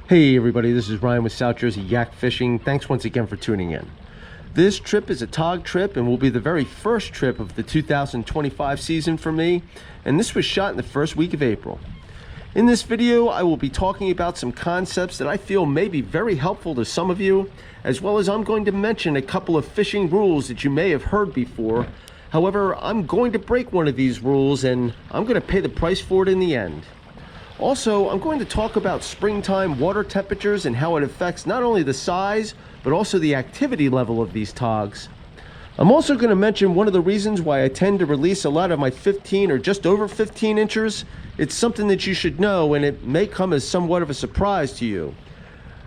Hey everybody, this is Ryan with South Jersey Yak Fishing. Thanks once again for tuning in. This trip is a Tautog trip and will be the very first trip of the 2025 season for me, and this was shot in the first week of April. In this video, I will be talking about some concepts that I feel may be very helpful to some of you, as well as I'm going to mention a couple of fishing rules that you may have heard before. However, I'm going to break one of these rules and I'm going to pay the price for it in the end. Also, I'm going to talk about springtime water temperatures and how it affects not only the size, but also the activity level of these togs. I'm also going to mention one of the reasons why I tend to release a lot of my 15 or just over 15 inchers. It's something that you should know, and it may come as somewhat of a surprise to you.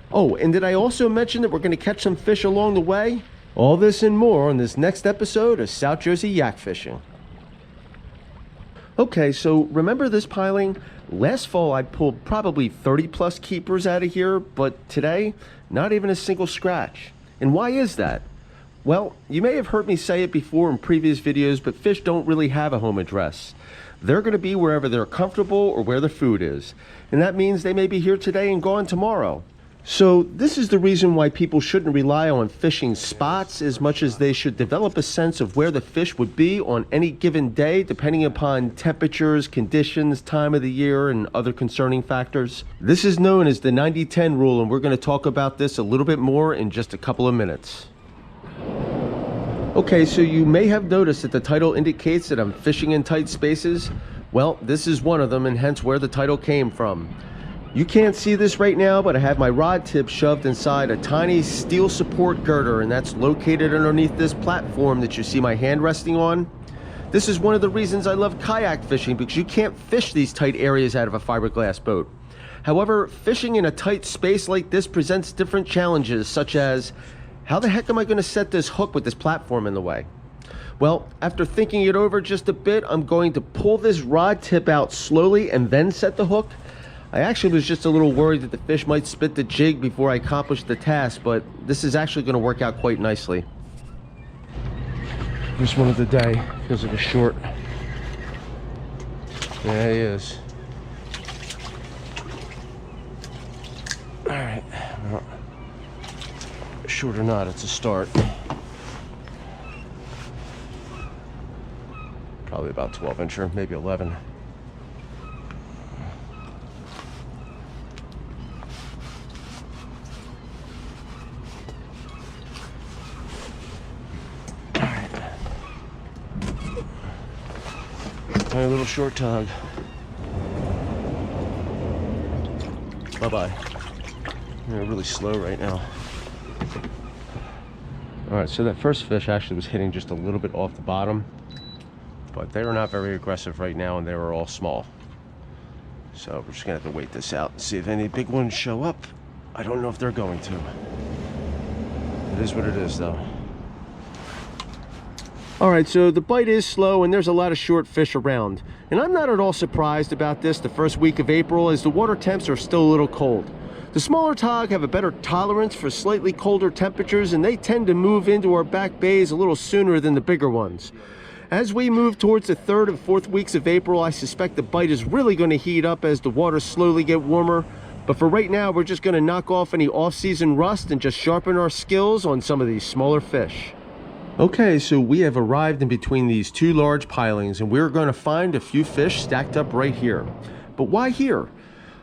Oh, and did I also mention that we're going to catch some fish along the way? All this and more on this next episode of South Jersey Yak Fishing. Okay, so remember this piling? Last fall I pulled probably 30 plus keepers out of here, but today, not even a single scratch. And why is that? Well, you may have heard me say it before in previous videos, but fish don't really have a home address. They're going to be wherever they're comfortable or where their food is. And that means they may be here today and gone tomorrow. So this is the reason why people shouldn't rely on fishing spots as much as they should develop a sense of where the fish would be on any given day, depending upon temperatures, conditions, time of the year, and other concerning factors. This is known as the 90-10 rule, and we're going to talk about this a little bit more in just a couple of minutes. Okay, so you may have noticed that the title indicates that I'm fishing in tight spaces. Well, this is one of them, and hence where the title came from. You can't see this right now, but I have my rod tip shoved inside a tiny steel support girder, and that's located underneath this platform that you see my hand resting on. This is one of the reasons I love kayak fishing, because you can't fish these tight areas out of a fiberglass boat. However, fishing in a tight space like this presents different challenges, such as, how the heck am I going to set this hook with this platform in the way? Well, after thinking it over just a bit, I'm going to pull this rod tip out slowly and then set the hook. I actually was just a little worried that the fish might spit the jig before I accomplished the task, but this is actually going to work out quite nicely. First one of the day. Feels like a short. There he is. Alright. Well, short or not, it's a start. Probably about 12 incher, maybe 11. A little short tug. Bye-bye. They're really slow right now. Alright, so that first fish actually was hitting just a little bit off the bottom, but they are not very aggressive right now, and they were all small. So we're just gonna have to wait this out and see if any big ones show up. I don't know if they're going to. It is what it is, though. Alright, so the bite is slow and there's a lot of short fish around. And I'm not at all surprised about this the first week of April, as the water temps are still a little cold. The smaller tog have a better tolerance for slightly colder temperatures, and they tend to move into our back bays a little sooner than the bigger ones. As we move towards the 3rd and 4th weeks of April, I suspect the bite is really going to heat up as the waters slowly get warmer. But for right now, we're just going to knock off any off-season rust and just sharpen our skills on some of these smaller fish. Okay, so we have arrived in between these two large pilings, and we're going to find a few fish stacked up right here. But why here?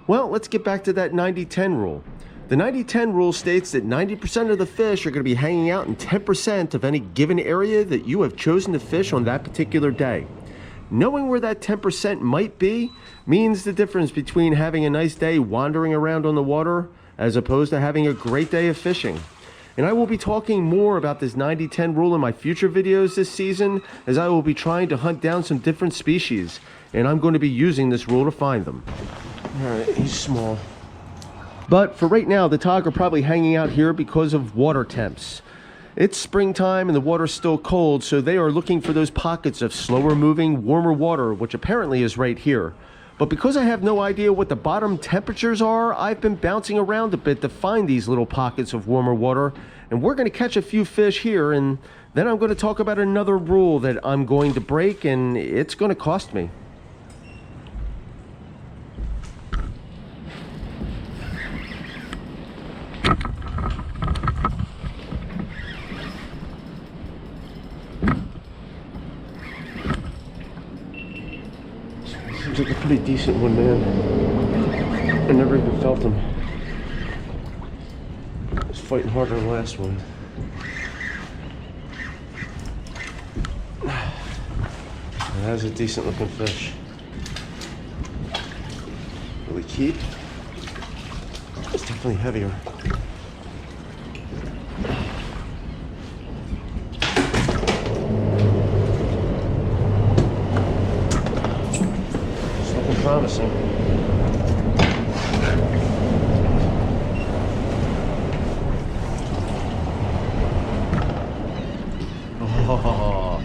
Well, let's get back to that 90-10 rule. The 90-10 rule states that 90% of the fish are going to be hanging out in 10% of any given area that you have chosen to fish on that particular day. Knowing where that 10% might be means the difference between having a nice day wandering around on the water as opposed to having a great day of fishing. And I will be talking more about this 90-10 rule in my future videos this season, as I will be trying to hunt down some different species, and I'm going to be using this rule to find them. Alright, he's small. But for right now, the tog are probably hanging out here because of water temps. It's springtime and the water's still cold, so they are looking for those pockets of slower moving, warmer water, which apparently is right here. But because I have no idea what the bottom temperatures are, I've been bouncing around a bit to find these little pockets of warmer water, and we're going to catch a few fish here, and then I'm going to talk about another rule that I'm going to break, and it's going to cost me. Looks like a pretty decent one, man. I never even felt him. I was fighting harder than the last one. That's a decent looking fish. Will he keep? It's definitely heavier. It's looking promising. Oh.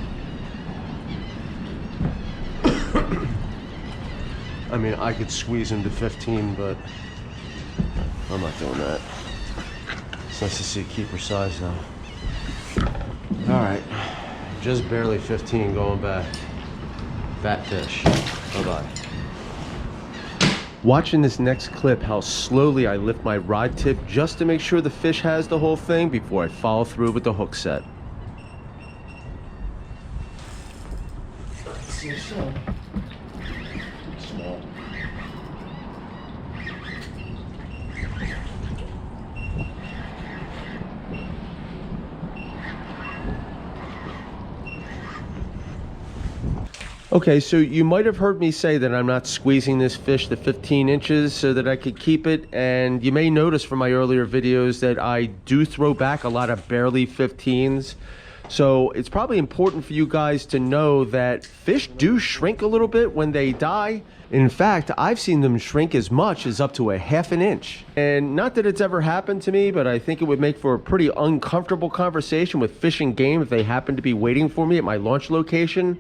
I mean, I could squeeze him to 15, but I'm not doing that. It's nice to see a keeper size though. All right, just barely 15 going back. Fat fish. Bye-bye. Watching this next clip, how slowly I lift my rod tip just to make sure the fish has the whole thing before I follow through with the hook set. Small. Okay, so you might have heard me say that I'm not squeezing this fish to 15 inches so that I could keep it, and you may notice from my earlier videos that I do throw back a lot of barely 15s. So it's probably important for you guys to know that fish do shrink a little bit when they die. In fact, I've seen them shrink as much as up to 1/2 inch. And not that it's ever happened to me, but I think it would make for a pretty uncomfortable conversation with Fish and Game if they happen to be waiting for me at my launch location.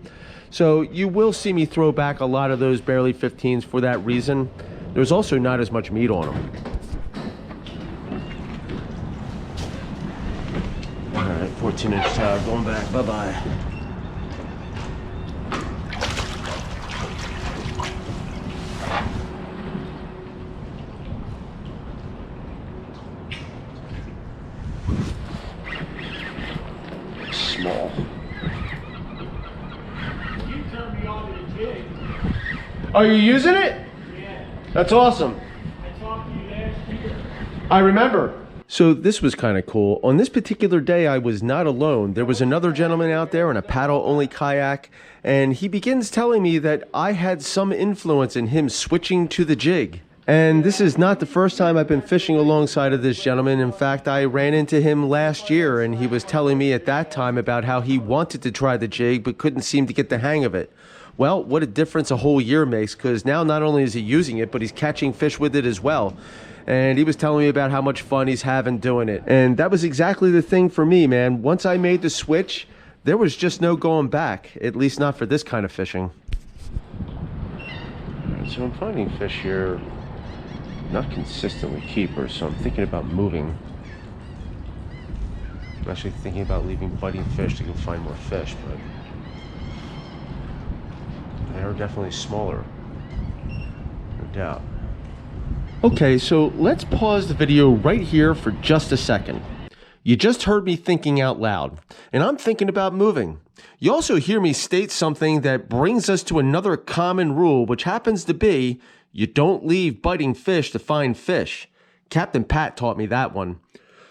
So you will see me throw back a lot of those barely 15s for that reason. There's also not as much meat on them. All right, 14-inch tag going back. Bye-bye. Small. You turned me on to the jig. Are you using it? Yeah. That's awesome. I talked to you last year. I remember. So this was kind of cool. On this particular day, I was not alone. There was another gentleman out there in a paddle-only kayak, and he begins telling me that I had some influence in him switching to the jig. And this is not the first time I've been fishing alongside of this gentleman. In fact, I ran into him last year, and he was telling me at that time about how he wanted to try the jig but couldn't seem to get the hang of it. Well, what a difference a whole year makes, because now not only is he using it, but he's catching fish with it as well. And he was telling me about how much fun he's having doing it. And that was exactly the thing for me, man. Once I made the switch, there was just no going back, at least not for this kind of fishing. So I'm finding fish here, not consistently keepers, so I'm thinking about moving. I'm actually thinking about leaving biting fish to go find more fish, but they are definitely smaller, no doubt. Okay, so let's pause the video right here for just a second. You just heard me thinking out loud, and I'm thinking about moving. You also hear me state something that brings us to another common rule, which happens to be, you don't leave biting fish to find fish. Captain Pat taught me that one.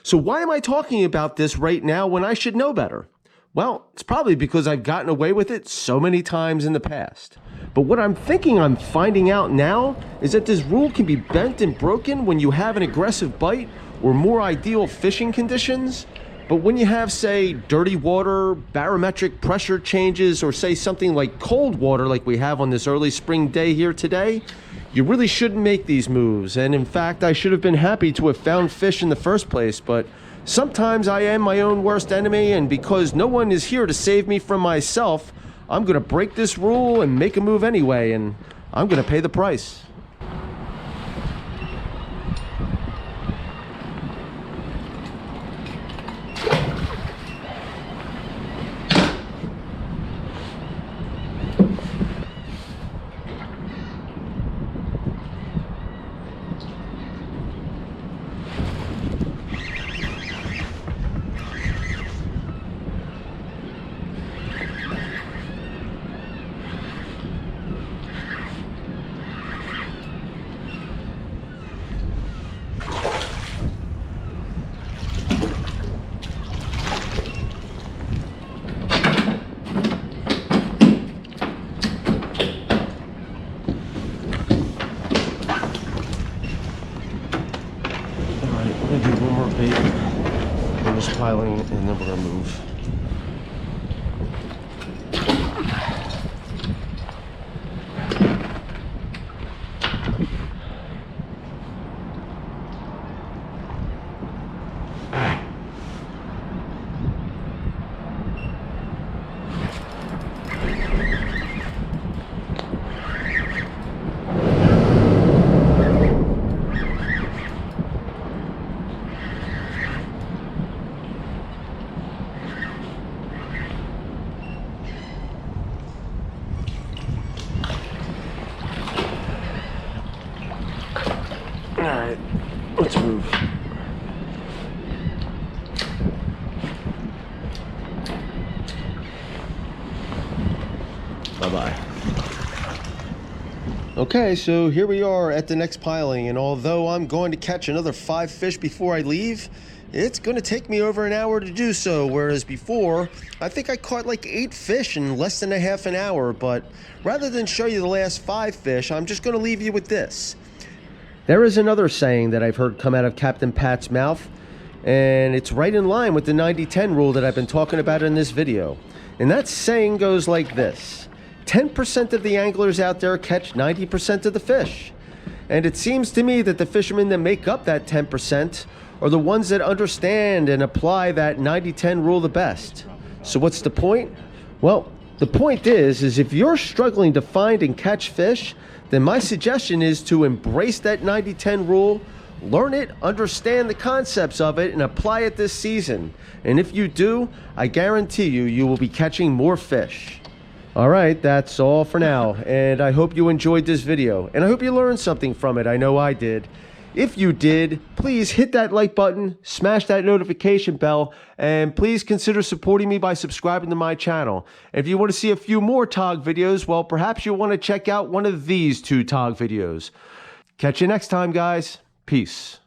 So why am I talking about this right now when I should know better? Well, it's probably because I've gotten away with it so many times in the past. But what I'm thinking I'm finding out now is that this rule can be bent and broken when you have an aggressive bite or more ideal fishing conditions. But when you have, say, dirty water, barometric pressure changes, or say something like cold water like we have on this early spring day here today, you really shouldn't make these moves. And in fact, I should have been happy to have found fish in the first place, but sometimes I am my own worst enemy, and because no one is here to save me from myself, I'm gonna break this rule and make a move anyway, and I'm gonna pay the price. piling, and then we're gonna move. All right, let's move. Bye-bye. Okay, so here we are at the next piling, and although I'm going to catch another 5 fish before I leave, it's going to take me over an hour to do so, whereas before, I think I caught like 8 fish in less than a half an hour. But rather than show you the last 5 fish, I'm just going to leave you with this. There is another saying that I've heard come out of Captain Pat's mouth, and it's right in line with the 90-10 rule that I've been talking about in this video. And that saying goes like this: 10% of the anglers out there catch 90% of the fish. And it seems to me that the fishermen that make up that 10% are the ones that understand and apply that 90-10 rule the best. So what's the point? Well, the point is if you're struggling to find and catch fish, then my suggestion is to embrace that 90-10 rule, learn it, understand the concepts of it, and apply it this season. And if you do, I guarantee you will be catching more fish. All right, that's all for now, and I hope you enjoyed this video, and I hope you learned something from it. I know I did. If you did, please hit that like button, smash that notification bell, and please consider supporting me by subscribing to my channel. If you want to see a few more TOG videos, well, perhaps you'll want to check out one of these 2 TOG videos. Catch you next time, guys. Peace.